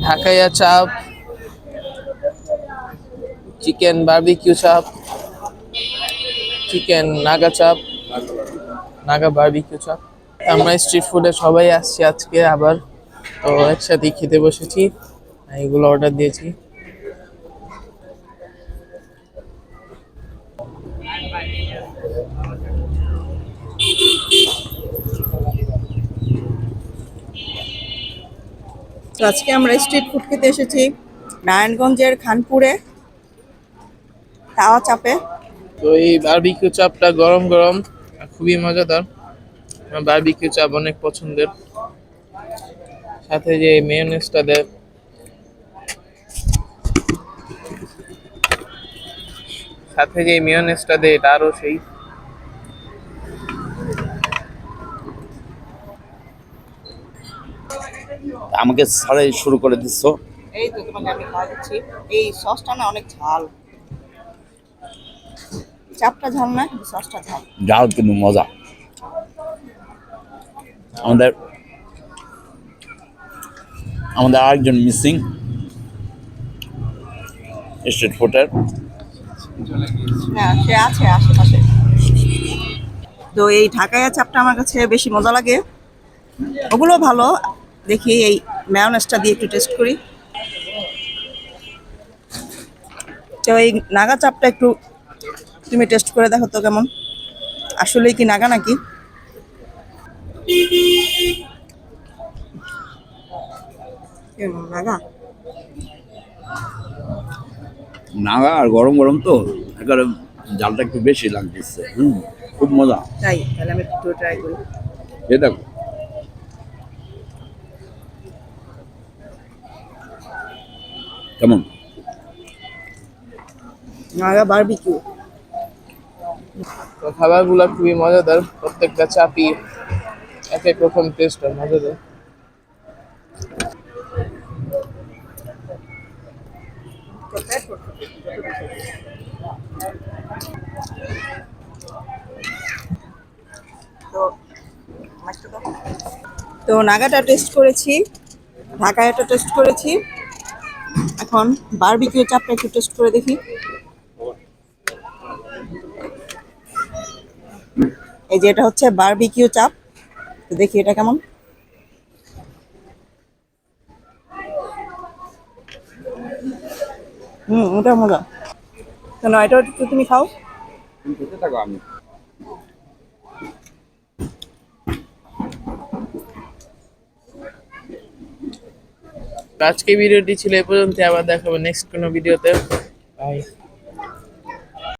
ঢাকাইয়া চাপ, chicken barbecue চাপ, chicken Naga চাপ, নাগা বারবিকিউ চাপ। আমরা স্ট্রিট ফুডে সবাই আসছি আজকে আবার, তো একসাথে খেতে বসেছি, এগুলো অর্ডার দিয়েছি। তো আজকে আমরা স্ট্রিট ফুড খেতে এসেছি নারায়ণগঞ্জের খানপুরে তাওয়া চাপে। তো এই বারবিকিউ চাপটা গরম গরম খুবই মজাদার। আমার বারবিকিউ চাপ অনেক পছন্দের, সাথে যে মেয়োনেজটা দেয়, এটা আরো সেই। আমাকে ছাড়াই শুরু করে দিচ্ছ। এই তো তোমাকে আমি খাওয়া দিচ্ছি। এই সসটা না অনেক ঝাল, চাপটা ঝাল না, সসটা ঝাল। ঝাল কিন্তু মজা। আমাদের আমাদের আরেকজন মিসিং স্ট্রিট ফুডের। হ্যাঁ, সে আছে আশেপাশে। তো এই ঢাকাইয়া চাপটা আমার কাছে বেশি মজা লাগে, ওগুলো ভালো। দেখি এই মেয়োনেজটা দিয়ে একটু টেস্ট করি। তো এই নাগা চাপটা একটু তুমি টেস্ট করে দেখো তো কেমন, আসলেই কি নাগা নাকি। নাগা নাগা আর গরম গরম তো একেবারে জালটা একটু বেশি লাগতেছে। খুব মজা। তাই, তাহলে আমি একটু ট্রাই করি। এ দেখো কেমন। নাগা বারবিকিউ। তো খাবারগুলো খুবই মজাদার, প্রত্যেকটা চাপই এক এক রকম টেস্ট আর মজাদার। তো তো নাগাটা টেস্ট করেছি, ঢাকায়াটা টেস্ট করেছি, এখন বারবিকিউ চাপটা একটু টেস্ট করে দেখি। এই যে এটা হচ্ছে বারবিকিউ চাপ, তো দেখি এটা কেমন। ওটা মজা। তো না, এটা একটু তুমি খাও। খেতে থাকো। আমি আজকে ভিডিওটি ছিল এই পর্যন্ত, আবার দেখাবো নেক্সট কোনো ভিডিওতে। বাই।